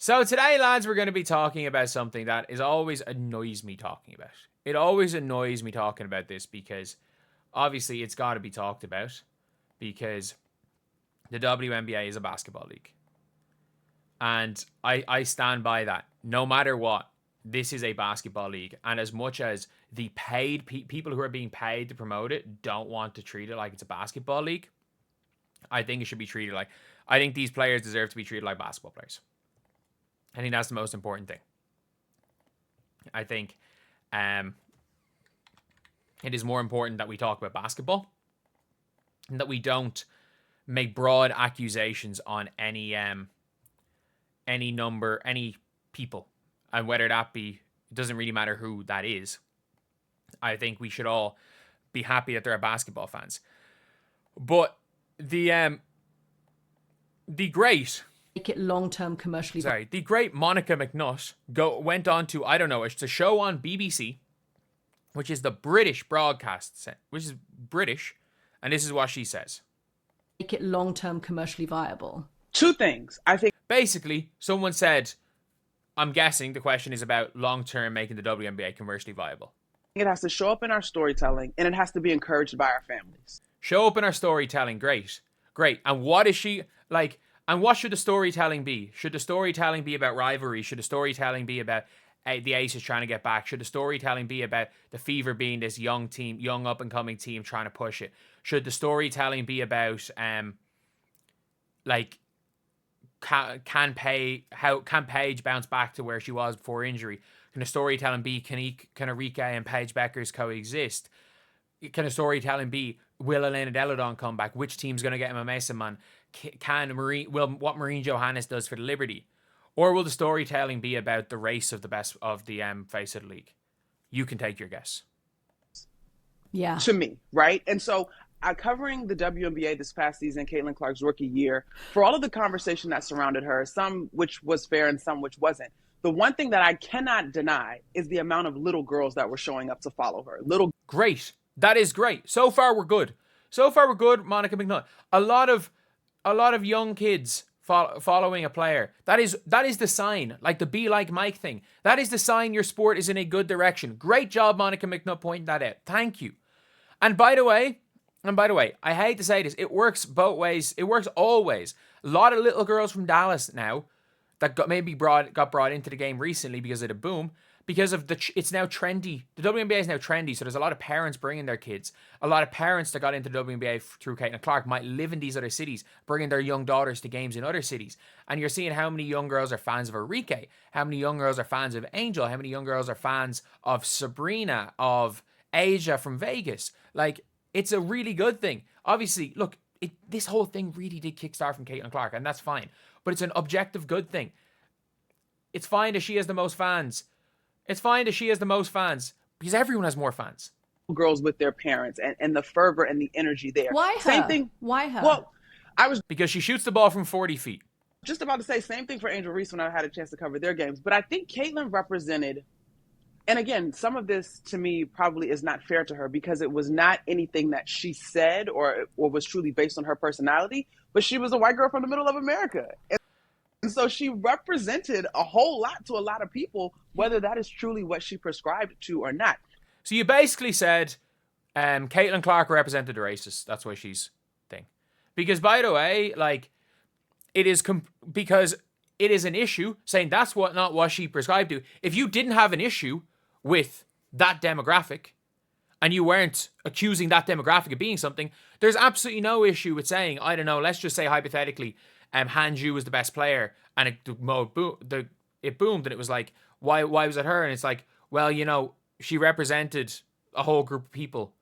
So today, lads, we're going to be talking about something that is always annoys me talking about. It always annoys me talking about this because obviously it's got to be talked about because the WNBA is a basketball league. And I stand by that. No matter what, this is a basketball league. And as much as the paid people who are being paid to promote it don't want to treat it like it's a basketball league, I think it should be treated like... I think these players deserve to be treated like basketball players. I think that's the most important thing. I think it is more important that we talk about basketball and that we don't make broad accusations on any people, and whether that be, it doesn't really matter who that is. I think we should all be happy that there are basketball fans. But the great... Make it long-term commercially... the great Monica McNutt went on to, I don't know, it's a show on BBC, which is the British broadcast set, which is British, and this is what she says. Make it long-term commercially viable. Two things. I think basically someone said, I'm guessing the question is about long-term making the WNBA commercially viable. It has to show up in our storytelling, and it has to be encouraged by our families. Show up in our storytelling, great. And what is she like? And what should the storytelling be? Should the storytelling be about rivalries? Should the storytelling be about the Aces trying to get back? Should the storytelling be about the Fever being this young team, young up-and-coming team trying to push it? Should the storytelling be about can Paige bounce back to where she was before injury? Can the storytelling be can Arike and Paige Beckers coexist? Can the storytelling be will Elena Deladon come back? Which team's going to get Emma Mason? What Maureen Johannes does for the Liberty? Or will the storytelling be about the race of the best of the face of the league? You can take your guess. Yeah. To me, right? And so covering the WNBA this past season, Caitlyn Clark's rookie year, for all of the conversation that surrounded her, some which was fair and some which wasn't, the one thing that I cannot deny is the amount of little girls that were showing up to follow her. Great. That is great. So far, we're good. Monica McNutt. A lot of young kids following a player. That is the sign, like the Be Like Mike thing. That is the sign your sport is in a good direction. Great job, Monica McNutt, pointing that out. Thank you. And by the way, I hate to say this, it works both ways. It works always. A lot of little girls from Dallas now that got brought into the game recently because of the boom. Because of it's now trendy. The WNBA is now trendy, so there's a lot of parents bringing their kids. A lot of parents that got into the WNBA through Caitlyn Clark might live in these other cities, bringing their young daughters to games in other cities. And you're seeing how many young girls are fans of Arike, how many young girls are fans of Angel, how many young girls are fans of Sabrina, of Asia from Vegas. Like, it's a really good thing. Obviously, look, this whole thing really did kickstart from Caitlyn Clark, and that's fine. But it's an objective good thing. It's fine that she has the most fans. Because everyone has more fans. Girls with their parents and the fervor and the energy there. Why her? Same thing. Why her? Well, because she shoots the ball from 40 feet. Just about to say same thing for Angel Reese when I had a chance to cover their games. But I think Caitlyn represented, and again, some of this to me probably is not fair to her because it was not anything that she said or was truly based on her personality, but she was a white girl from the middle of America. And so she represented a whole lot to a lot of people, whether that is truly what she prescribed to or not. So you basically said Caitlyn Clark represented the racists. That's why she's thing. Because, by the way, like, it is because it is an issue saying that's not what she prescribed to. If you didn't have an issue with that demographic and you weren't accusing that demographic of being something, there's absolutely no issue with saying, I don't know, let's just say hypothetically, Hanju was the best player, and it boomed, and it was like, why was it her? And it's like, well, you know, she represented a whole group of people.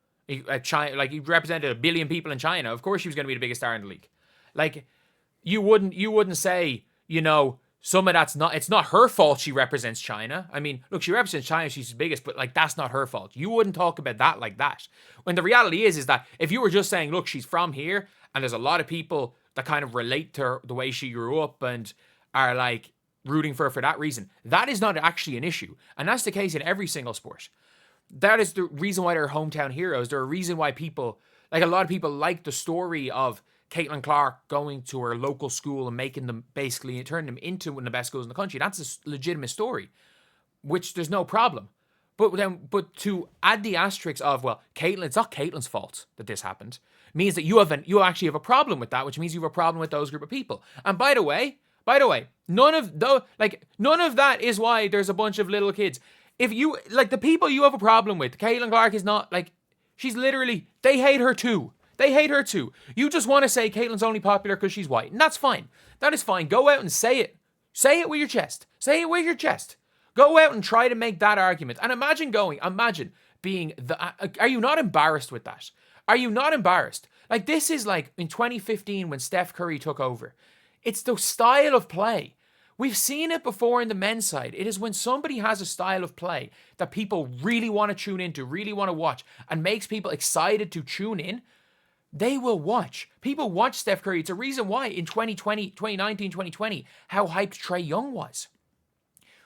China, like, he represented 1 billion people in China. Of course, she was going to be the biggest star in the league. Like, you wouldn't say, you know, some of that's not. It's not her fault. She represents China. I mean, look, she represents China. She's the biggest, but like, that's not her fault. You wouldn't talk about that like that. When the reality is that if you were just saying, look, she's from here, and there's a lot of people that kind of relate to her, the way she grew up and are like rooting for her for that reason. That is not actually an issue. And that's the case in every single sport. That is the reason why they're hometown heroes. They're a reason why people, like a lot of people like the story of Caitlyn Clark going to her local school and making them basically turn them into one of the best schools in the country. That's a legitimate story, which there's no problem. But to add the asterisk of, well, Caitlyn, it's not Caitlyn's fault that this happened, means that you actually have a problem with that, which means you have a problem with those group of people. And by the way, none of that is why there's a bunch of little kids. If you the people you have a problem with, Caitlyn Clark is not she's literally, they hate her too. They hate her too. You just want to say Caitlyn's only popular because she's white, and that's fine. That is fine. Go out and say it. Say it with your chest. Say it with your chest. Go out and try to make that argument. And imagine being are you not embarrassed with that? Are you not embarrassed? This is in 2015 when Steph Curry took over. It's the style of play. We've seen it before in the men's side. It is when somebody has a style of play that people really want to tune into, really want to watch, and makes people excited to tune in, they will watch. People watch Steph Curry. It's a reason why in 2019, 2020, how hyped Trae Young was.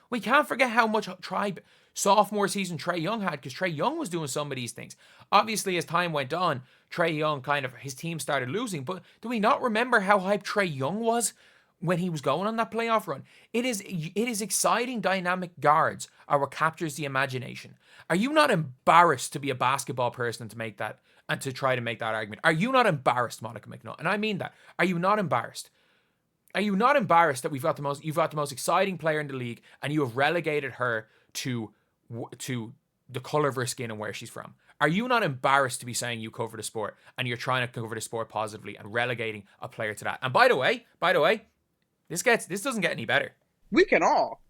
We can't forget how much sophomore season Trae Young had, because Trae Young was doing some of these things. Obviously, as time went on, Trae Young his team started losing. But do we not remember how hyped Trae Young was when he was going on that playoff run? It is exciting, dynamic guards are what captures the imagination. Are you not embarrassed to be a basketball person to make that and to try to make that argument? Are you not embarrassed, Monica McNutt? And I mean that. Are you not embarrassed? Are you not embarrassed that you've got the most exciting player in the league and you have relegated her to the color of her skin and where she's from? Are you not embarrassed to be saying you cover the sport and you're trying to cover the sport positively and relegating a player to that? And by the way, this doesn't get any better. We can all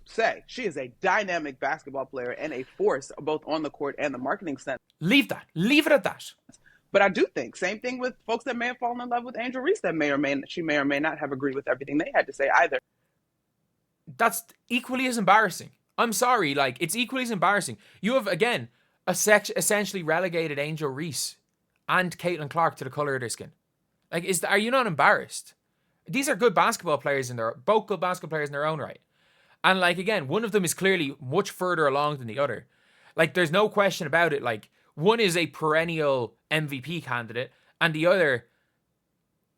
say she is a dynamic basketball player and a force both on the court and the marketing sense. Leave it at that. But I do think, same thing with folks that may have fallen in love with Angel Reese that may or may not have agreed with everything they had to say either. That's equally as embarrassing. I'm sorry, it's equally as embarrassing. You have, again, essentially relegated Angel Reese and Caitlyn Clark to the color of their skin. Are you not embarrassed? These are good basketball players both good basketball players in their own right. And again, one of them is clearly much further along than the other. There's no question about it. One is a perennial MVP candidate, and the other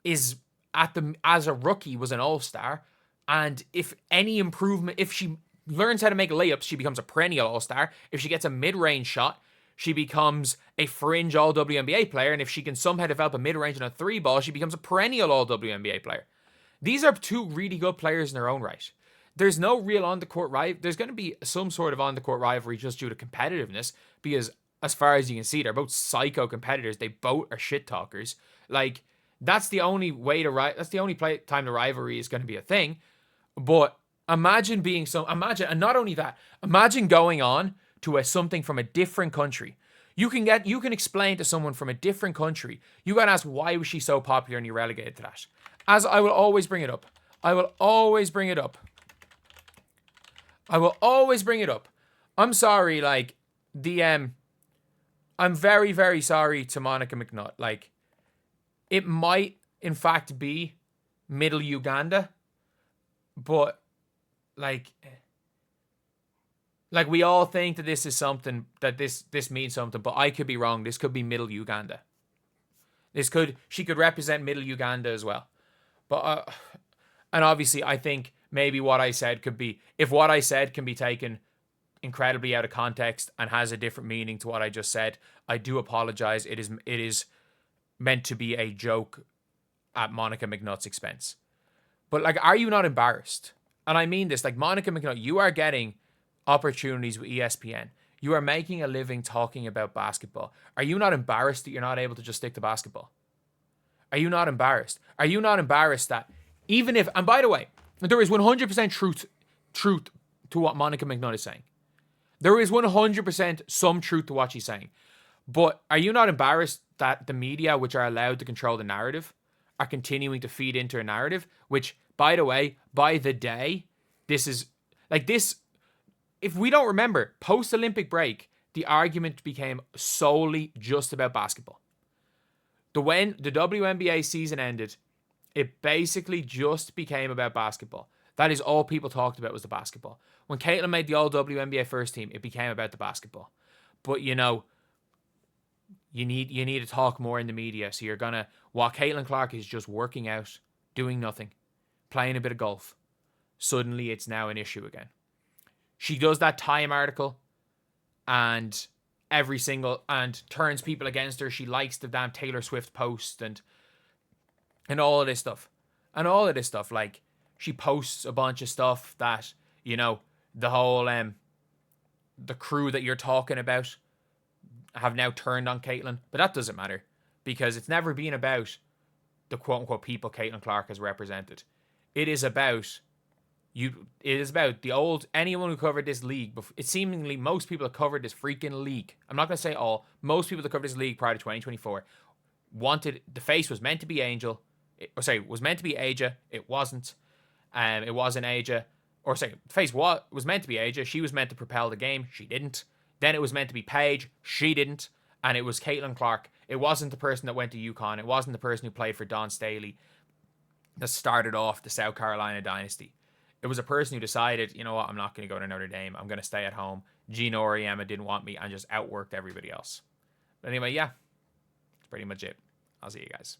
is as a rookie was an all-star. And if any improvement, if she learns how to make layups, she becomes a perennial all-star. If she gets a mid-range shot, she becomes a fringe all-WNBA player. And if she can somehow develop a mid-range and a three ball, she becomes a perennial all-WNBA player. These are two really good players in their own right. There's no real on-the-court rivalry. There's going to be some sort of on-the-court rivalry just due to competitiveness, because as far as you can see, they're both psycho competitors. They both are shit talkers. That's the only way that's the only time the rivalry is going to be a thing. But imagine and not only that, imagine going on to something from a different country. You can explain to someone from a different country. You got to ask, why was she so popular, and you're relegated to that. As I will always bring it up. I'm sorry, I'm very, very sorry to Monica McNutt. It might, in fact, be Middle Uganda, but, we all think that this is something, that this means something, but I could be wrong. This could be Middle Uganda. She could represent Middle Uganda as well. But, and obviously, I think maybe what I said if what I said can be taken incredibly out of context and has a different meaning to what I just said, I do apologize. It is meant to be a joke at Monica McNutt's expense. But are you not embarrassed? And I mean this, Monica McNutt, you are getting opportunities with ESPN. You are making a living talking about basketball. Are you not embarrassed that you're not able to just stick to basketball? Are you not embarrassed? Are you not embarrassed that even if, and by the way, there is 100% truth to what Monica McNutt is saying. There is 100% some truth to what she's saying. But are you not embarrassed that the media, which are allowed to control the narrative, are continuing to feed into a narrative, which, by the way, by the day, this is, if we don't remember, post-Olympic break, the argument became solely just about basketball. When the WNBA season ended, it basically just became about basketball. That is all people talked about, was the basketball. When Caitlyn made the all WNBA first team, it became about the basketball. But you need to talk more in the media. So you're gonna while Caitlyn Clark is just working out, doing nothing, playing a bit of golf, suddenly it's now an issue again. She does that Time article and turns people against her. She likes the damn Taylor Swift post and all of this stuff. And all of this stuff, like, she posts a bunch of stuff that, the whole, the crew that you're talking about have now turned on Caitlyn. But that doesn't matter, because it's never been about the quote-unquote people Caitlyn Clark has represented. It is about anyone who covered this league. It's seemingly most people that covered this freaking league. I'm not going to say all. Most people that covered this league prior to 2024 wanted, the face was meant to be Angel. Was meant to be Aja. It wasn't. It wasn't Aja. The face was meant to be Aja. She was meant to propel the game. She didn't. Then it was meant to be Paige. She didn't. And it was Caitlyn Clark. It wasn't the person that went to UConn. It wasn't the person who played for Dawn Staley that started off the South Carolina dynasty. It was a person who decided, you know what, I'm not going to go to Notre Dame. I'm going to stay at home. Gina Auriemma didn't want me and just outworked everybody else. But anyway, yeah, that's pretty much it. I'll see you guys.